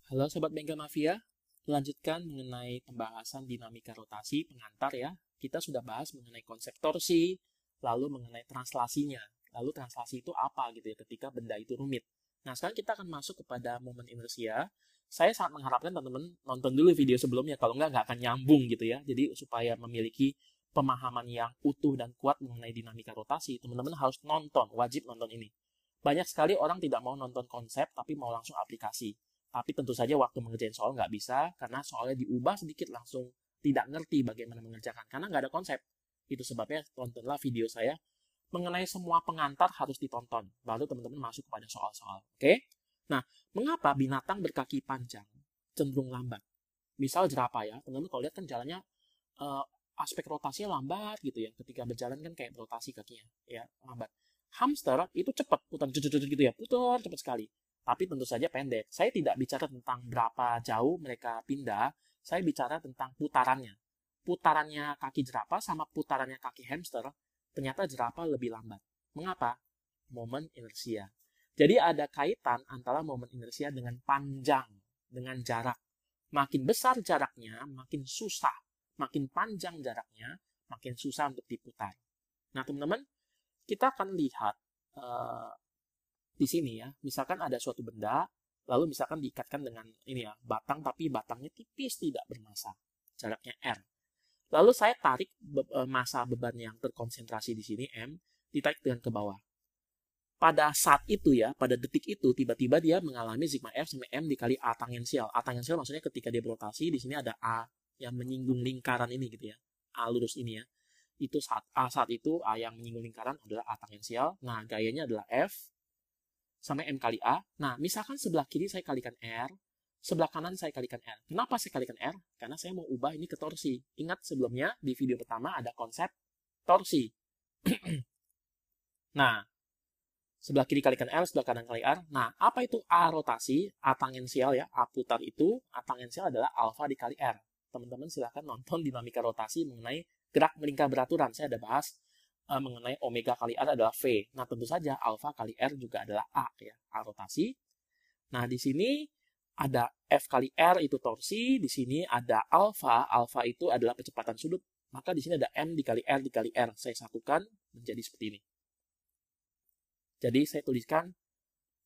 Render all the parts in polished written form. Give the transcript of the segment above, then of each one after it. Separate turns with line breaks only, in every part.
Halo Sobat Bengkel Mafia, lanjutkan mengenai pembahasan dinamika rotasi pengantar ya. Kita sudah bahas mengenai konsep torsi, lalu mengenai translasinya. Lalu translasi itu apa gitu ya ketika benda itu rumit. Nah sekarang kita akan masuk kepada momen inersia. Saya sangat mengharapkan teman-teman nonton dulu video sebelumnya, kalau nggak akan nyambung gitu ya. Jadi supaya memiliki pemahaman yang utuh dan kuat mengenai dinamika rotasi, teman-teman harus nonton, wajib nonton ini. Banyak sekali orang tidak mau nonton konsep, tapi mau langsung aplikasi. Tapi tentu saja waktu mengerjain soal nggak bisa, karena soalnya diubah sedikit langsung tidak ngerti bagaimana mengerjakan. Karena nggak ada konsep. Itu sebabnya tontonlah video saya mengenai semua pengantar harus ditonton. Baru teman-teman masuk kepada soal-soal. Oke? Nah, mengapa binatang berkaki panjang cenderung lambat? Misal jerapah ya, teman-teman kalau lihat kan jalannya uh, aspek rotasinya lambat gitu ya. Ketika berjalan kan kayak rotasi kakinya, ya lambat. Hamster itu cepat, putar gitu ya, putar cepat sekali. Tapi tentu saja pendek. Saya tidak bicara tentang berapa jauh mereka pindah, saya bicara tentang putarannya. Putarannya kaki jerapah sama putarannya kaki hamster, ternyata jerapah lebih lambat. Mengapa? Momen inersia. Jadi ada kaitan antara momen inersia dengan panjang, dengan jarak. Makin besar jaraknya, makin susah. Makin panjang jaraknya, makin susah untuk diputar. Nah, teman-teman, kita akan lihat di sini ya, misalkan ada suatu benda, lalu misalkan diikatkan dengan ini ya, batang tapi batangnya tipis tidak bermassa, jaraknya R. Lalu saya tarik massa beban yang terkonsentrasi di sini M, ditarik dengan ke bawah. Pada saat itu ya, pada detik itu tiba-tiba dia mengalami sigma F sama M dikali A tangensial. A tangensial maksudnya ketika dia berotasi, di sini ada A yang menyinggung lingkaran ini gitu ya. A lurus ini ya. Itu saat itu A yang menyinggung lingkaran adalah A tangensial. Nah, gayanya adalah F sama M kali A. Nah, misalkan sebelah kiri saya kalikan R, sebelah kanan saya kalikan R. Kenapa saya kalikan R? Karena saya mau ubah ini ke torsi. Ingat sebelumnya di video pertama ada konsep torsi. Nah, sebelah kiri kalikan R, sebelah kanan kali R. Nah, apa itu A rotasi, A tangensial ya, A putar itu, A tangensial adalah alfa dikali R. Teman-teman silahkan nonton dinamika rotasi mengenai gerak melingkar beraturan. Saya ada bahas mengenai omega kali R adalah V. Nah, tentu saja alfa kali R juga adalah A ya, A rotasi. Nah, di sini ada F kali R itu torsi, di sini ada alfa, alfa itu adalah kecepatan sudut. Maka di sini ada M dikali R dikali R. Saya satukan menjadi seperti ini. Jadi saya tuliskan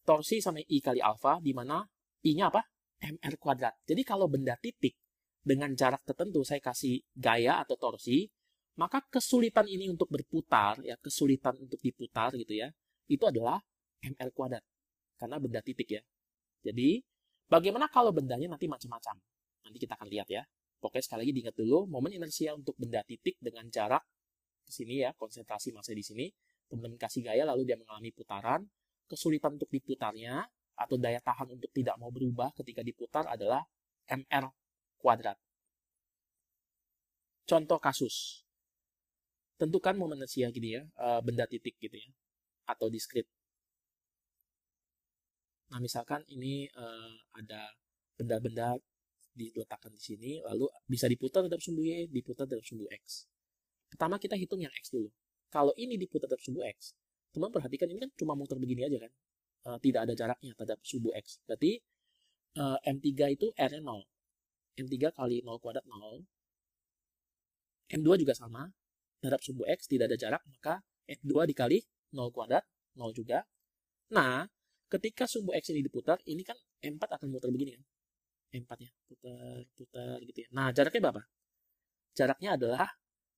torsi sama I kali alfa, di mana I-nya apa? MR kuadrat. Jadi kalau benda titik dengan jarak tertentu saya kasih gaya atau torsi, maka kesulitan ini untuk berputar, ya kesulitan untuk diputar gitu ya, itu adalah MR kuadrat. Karena benda titik ya. Jadi, bagaimana kalau bendanya nanti macam-macam? Nanti kita akan lihat ya. Pokoknya sekali lagi diingat dulu, momen inersia untuk benda titik dengan jarak ke sini ya, konsentrasi massa di sini, teman-teman kasih gaya lalu dia mengalami putaran, kesulitan untuk diputarnya atau daya tahan untuk tidak mau berubah ketika diputar adalah MR kuadrat. Contoh kasus. Tentukan momen inersia gini ya, benda titik gitu ya, atau diskrit. Nah, misalkan ini ada benda-benda diletakkan di sini, lalu bisa diputar terhadap sumbu Y, diputar terhadap sumbu X. Pertama kita hitung yang X dulu. Kalau ini diputar terhadap sumbu X, teman perhatikan ini kan cuma muter begini aja kan, tidak ada jaraknya terhadap sumbu X. Berarti M3 itu R-nya 0. M3 kali 0 kuadrat 0. M2 juga sama, terhadap sumbu X tidak ada jarak, maka M2 dikali 0 kuadrat, 0 juga. Nah, ketika sumbu X ini diputar, ini kan M4 akan muter begini kan. M4 ya, putar gitu ya. Nah, jaraknya berapa? Jaraknya adalah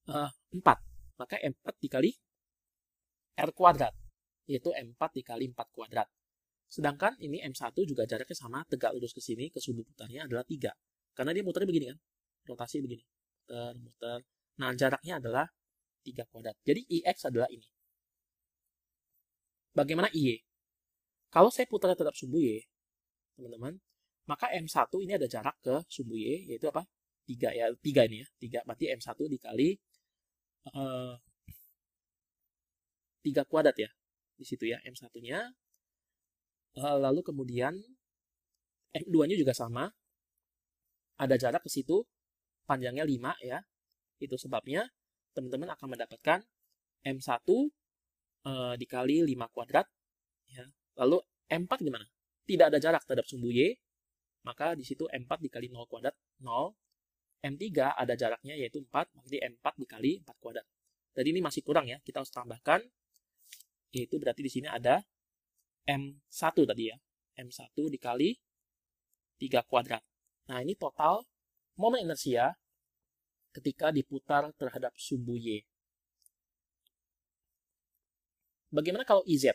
4. Maka M4 dikali R kuadrat, yaitu M4 dikali 4 kuadrat. Sedangkan ini M1 juga jaraknya sama, tegak lurus ke sini, ke sumbu putarnya adalah 3. Karena dia muternya begini kan, rotasi begini. Muter. Nah, jaraknya adalah 3 kuadrat. Jadi IX adalah ini. Bagaimana IY? Kalau saya putar terhadap sumbu Y, teman-teman, maka M1 ini ada jarak ke sumbu Y, yaitu apa? 3 ya, 3 ini ya. 3, berarti M1 dikali 3 kuadrat ya. Di situ ya, M1-nya. Lalu kemudian M2-nya juga sama. Ada jarak ke situ, panjangnya 5 ya. Itu sebabnya teman-teman akan mendapatkan M1 dikali 5 kuadrat. Ya. Lalu M4 gimana? Tidak ada jarak terhadap sumbu Y. Maka di situ M4 dikali 0 kuadrat, 0. M3 ada jaraknya yaitu 4, berarti M4 dikali 4 kuadrat. Jadi ini masih kurang ya, kita harus tambahkan, yaitu berarti di sini ada M1 tadi ya. M1 dikali 3 kuadrat. Nah, ini total momen inersia ketika diputar terhadap sumbu Y. Bagaimana kalau IZ?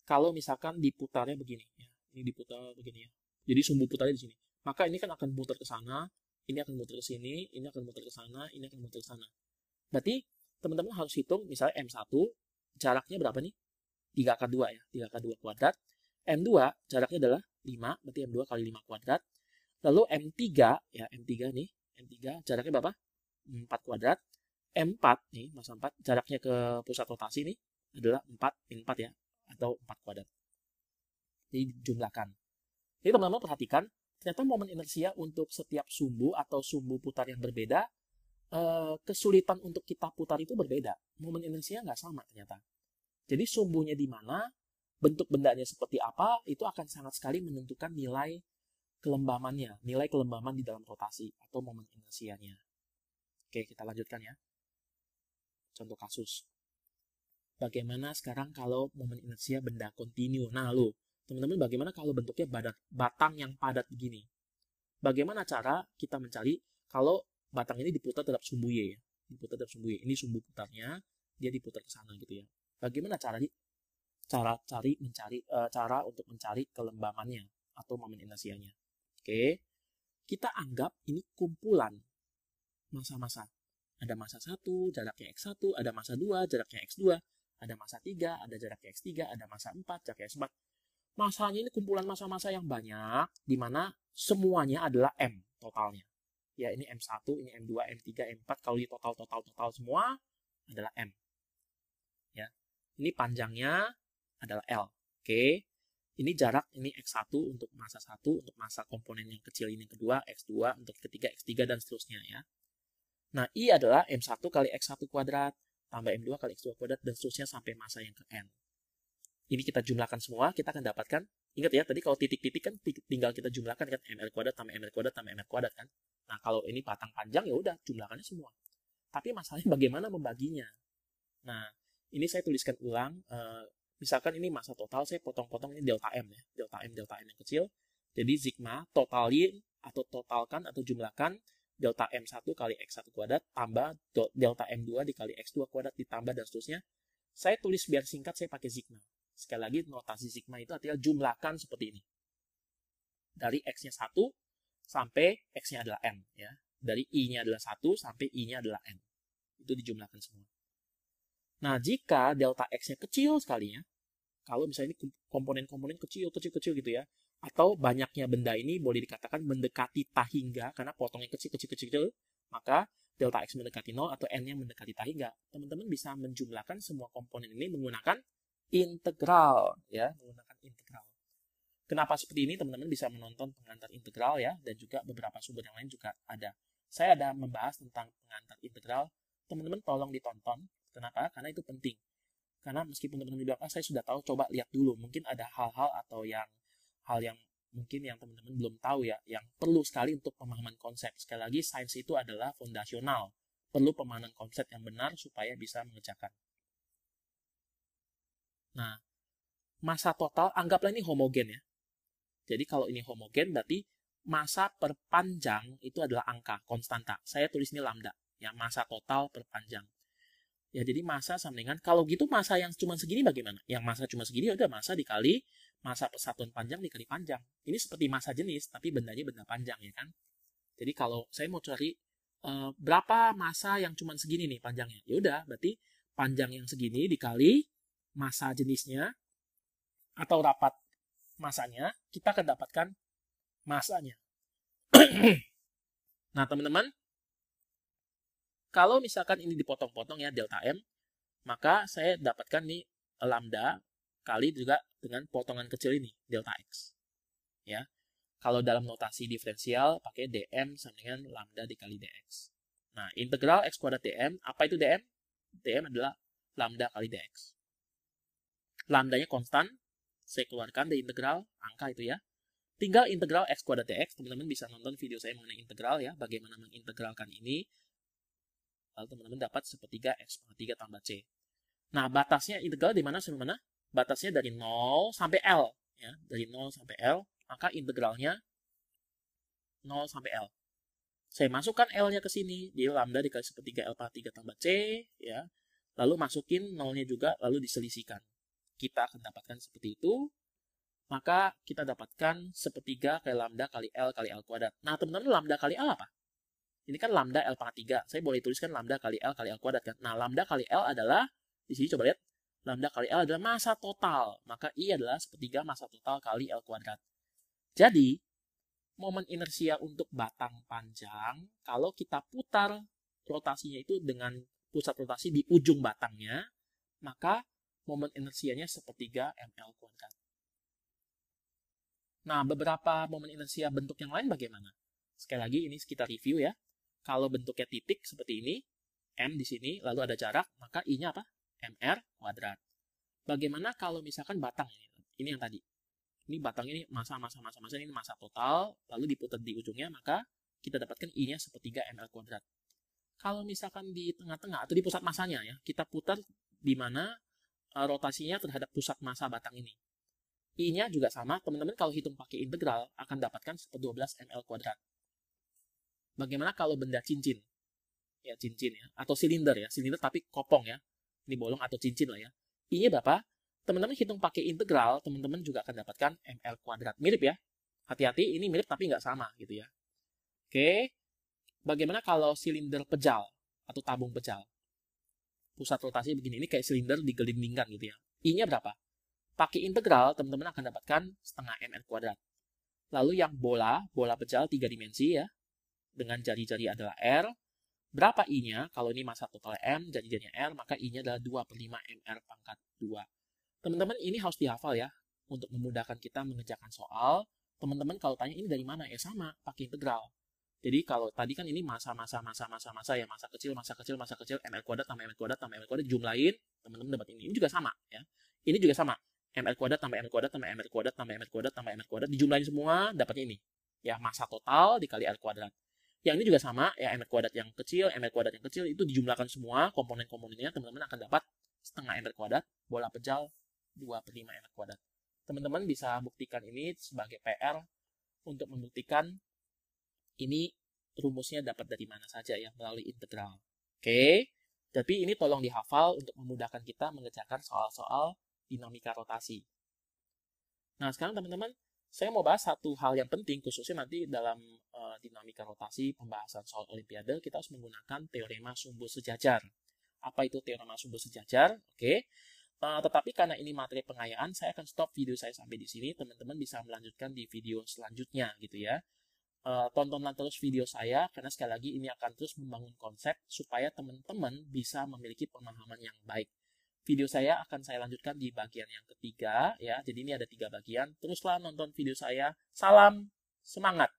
Kalau misalkan diputarnya begini, ya. Ini diputar begini ya. Jadi sumbu putarnya di sini. Maka ini kan akan muter ke sana, ini akan muter ke sini, ini akan muter ke sana, ini akan muter ke sana. Berarti teman-teman harus hitung misalnya M1 jaraknya berapa nih? 3 kali 2 ya, 3 kali 2 kuadrat. M2 jaraknya adalah 5, berarti M2 kali 5 kuadrat. Lalu M3 ya, M3 nih, M3 jaraknya berapa? 4 kuadrat. M4 nih, masa 4 jaraknya ke pusat rotasi nih adalah 4 min 4 ya, atau 4 kuadrat. Jadi jumlahkan. Jadi teman-teman perhatikan, ternyata momen inersia untuk setiap sumbu atau sumbu putar yang berbeda, kesulitan untuk kita putar itu berbeda. Momen inersia nggak sama ternyata. Jadi sumbunya di mana, bentuk bendanya seperti apa, itu akan sangat sekali menentukan nilai kelembamannya, nilai kelembaman di dalam rotasi atau momen inersianya. Oke, kita lanjutkan ya. Contoh kasus. Bagaimana sekarang kalau momen inersia benda kontinu? Nah, teman-teman, bagaimana kalau bentuknya batang yang padat begini? Bagaimana cara kita mencari kalau batang ini diputar terhadap sumbu Y ya? Diputar terhadap sumbu Y. Ini sumbu putarnya, dia diputar ke sana gitu ya. Bagaimana cara untuk mencari kelembamannya atau momen inersianya? Oke. Kita anggap ini kumpulan masa-masa. Ada masa 1, jaraknya X1, ada masa 2, jaraknya X2, ada masa 3, ada jaraknya X3, ada masa 4, jaraknya X4. Masanya ini kumpulan masa-masa yang banyak, di mana semuanya adalah M totalnya. Ya, ini M1, ini M2, M3, M4, kalau di total semua adalah M. Ya. Ini panjangnya adalah L. Oke. Ini jarak, ini X1 untuk masa 1, untuk masa komponen yang kecil ini kedua, X2 untuk ketiga, X3, dan seterusnya ya. Nah, I adalah M1 kali X1 kuadrat, tambah M2 kali X2 kuadrat, dan seterusnya sampai masa yang ke N. Ini kita jumlahkan semua, kita akan dapatkan, ingat ya, tadi kalau titik-titik kan tinggal kita jumlahkan kan, ML kuadrat tambah ML kuadrat tambah ML kuadrat kan. Nah, kalau ini batang panjang ya udah jumlahkannya semua. Tapi masalahnya bagaimana membaginya? Nah, ini saya tuliskan ulang, misalkan ini masa total, saya potong-potong ini delta M ya, delta M yang kecil. Jadi sigma totalin atau totalkan atau jumlahkan delta M1 kali X1 kuadrat tambah delta M2 dikali X2 kuadrat ditambah dan seterusnya. Saya tulis biar singkat, saya pakai sigma. Sekali lagi, notasi sigma itu artinya jumlahkan seperti ini. Dari X-nya 1 sampai X-nya adalah M. Ya. Dari I-nya adalah 1 sampai I-nya adalah M. Itu dijumlahkan semua. Nah, jika delta X-nya kecil sekali ya, kalau misalnya ini komponen-komponen kecil gitu ya, atau banyaknya benda ini boleh dikatakan mendekati tahingga, karena potongnya kecil, maka delta X mendekati 0 atau N-nya mendekati tahingga. Teman-teman bisa menjumlahkan semua komponen ini menggunakan integral ya, menggunakan integral. Kenapa seperti ini? Teman-teman bisa menonton pengantar integral ya, dan juga beberapa sumber yang lain juga ada. Saya ada membahas tentang pengantar integral. Teman-teman tolong ditonton. Kenapa? Karena itu penting. Karena meskipun teman-teman bilang, saya sudah tahu, coba lihat dulu. Mungkin ada hal-hal atau hal yang mungkin yang teman-teman belum tahu ya, yang perlu sekali untuk pemahaman konsep. Sekali lagi, sains itu adalah fondasional. Perlu pemahaman konsep yang benar supaya bisa mengerjakan. Nah, masa total, anggaplah ini homogen ya. Jadi kalau ini homogen, berarti masa per panjang itu adalah angka, konstanta. Saya tulis ini lambda, ya, masa total per panjang. Ya, jadi masa sama dengan, kalau gitu masa yang cuma segini bagaimana? Yang masa cuma segini, udah masa dikali masa persatuan panjang dikali panjang. Ini seperti masa jenis, tapi bendanya benda panjang, ya kan? Jadi kalau saya mau cari berapa masa yang cuma segini nih panjangnya, ya udah, berarti panjang yang segini dikali masa jenisnya atau rapat masanya, kita akan dapatkan masanya. Nah, teman-teman, kalau misalkan ini dipotong-potong ya, delta M, maka saya dapatkan nih lambda kali juga dengan potongan kecil ini, delta X. Ya. Kalau dalam notasi diferensial, pakai dm sama dengan lambda dikali dx. Nah, integral x kuadrat dm, apa itu dm? Dm adalah lambda kali dx. Lambdanya konstan, saya keluarkan dari integral, angka itu ya. tinggal integral x kuadrat dx. Teman-teman bisa nonton video saya mengenai integral ya, bagaimana mengintegralkan ini. Lalu teman-teman dapat sepertiga x pangkat 3 tambah c. Nah, batasnya integral di mana sampai mana? Batasnya dari 0 sampai L. Ya, dari 0 sampai L, maka integralnya 0 sampai L. Saya masukkan L-nya ke sini, dia lambda dikali sepertiga L pangkat 3 tambah C, ya. Lalu masukin 0-nya juga, lalu diselisihkan. Kita akan dapatkan seperti itu. Maka kita dapatkan sepertiga kali lambda kali L kuadrat. Nah, teman-teman, lambda kali L apa? Ini kan lambda L pangkat 3. Saya boleh tuliskan lambda kali L kuadrat kan. Nah, lambda kali L adalah, di sini coba lihat, lambda kali L adalah massa total. Maka I adalah sepertiga massa total kali L kuadrat. Jadi, momen inersia untuk batang panjang, kalau kita putar rotasinya itu dengan pusat rotasi di ujung batangnya, maka momen inersianya sepertiga ml kuadrat. Nah, beberapa momen inersia bentuk yang lain bagaimana? Sekali lagi, ini kita review ya. Kalau bentuknya titik seperti ini, M di sini, lalu ada jarak, maka I-nya apa? mr kuadrat. Bagaimana kalau misalkan batang ini? Ini yang tadi. Ini batang ini massa ini massa total, lalu diputar di ujungnya, maka kita dapatkan I-nya sepertiga ml kuadrat. Kalau misalkan di tengah-tengah atau di pusat massanya ya, kita putar di mana rotasinya terhadap pusat massa batang ini. I-nya juga sama, teman-teman kalau hitung pakai integral akan dapatkan 12 ml kuadrat. Bagaimana kalau benda cincin? Ya, cincin ya, atau silinder ya, silinder tapi kopong ya. Ini bolong atau cincin lah ya. I-nya berapa? Teman-teman hitung pakai integral, teman-teman juga akan dapatkan ml kuadrat. Mirip ya. Hati-hati, ini mirip tapi nggak sama gitu ya. Oke. Bagaimana kalau silinder pejal atau tabung pejal? Pusat rotasi begini, ini kayak silinder digelindingkan gitu ya. I-nya berapa? Pakai integral, teman-teman akan dapatkan setengah ml kuadrat. Lalu yang bola pejal 3 dimensi ya. Dengan jari-jari adalah R. Berapa I-nya? Kalau ini massa total M, jari-jarinya R, maka I-nya adalah 2/5 mr pangkat 2. Teman-teman, ini harus dihafal ya, untuk memudahkan kita mengerjakan soal. Teman-teman kalau tanya ini dari mana? Ya sama, pakai integral. Jadi kalau tadi kan ini massa ya, massa kecil, ml kuadrat tambah ml kuadrat tambah ml kuadrat, jumlahin, teman-teman dapat ini. Ini juga sama ya. Ini juga sama, ml kuadrat tambah ml kuadrat tambah ml kuadrat tambah ml kuadrat tambah ml kuadrat, dijumlahin semua, dapatnya ini. Ya, massa total dikali R kuadrat. Yang ini juga sama, ya ml kuadrat yang kecil, itu dijumlahkan semua, komponen-komponennya, teman-teman akan dapat setengah ml kuadrat, bola pejal 2/5 ml kuadrat. Teman-teman bisa buktikan ini sebagai PR untuk membuktikan ini rumusnya dapat dari mana saja ya, melalui integral. Oke, tapi ini tolong dihafal untuk memudahkan kita mengerjakan soal-soal dinamika rotasi. Nah, sekarang teman-teman, saya mau bahas satu hal yang penting, khususnya nanti dalam dinamika rotasi, pembahasan soal olimpiade, kita harus menggunakan teorema sumbu sejajar. Apa itu teorema sumbu sejajar? Oke. Tetapi karena ini materi pengayaan, saya akan stop video saya sampai di sini. Teman-teman bisa melanjutkan di video selanjutnya gitu ya. Tontonlah terus video saya, karena sekali lagi ini akan terus membangun konsep supaya teman-teman bisa memiliki pemahaman yang baik. Video saya akan saya lanjutkan di bagian yang ketiga ya. Jadi ini ada 3 bagian. Teruslah nonton video saya. Salam semangat!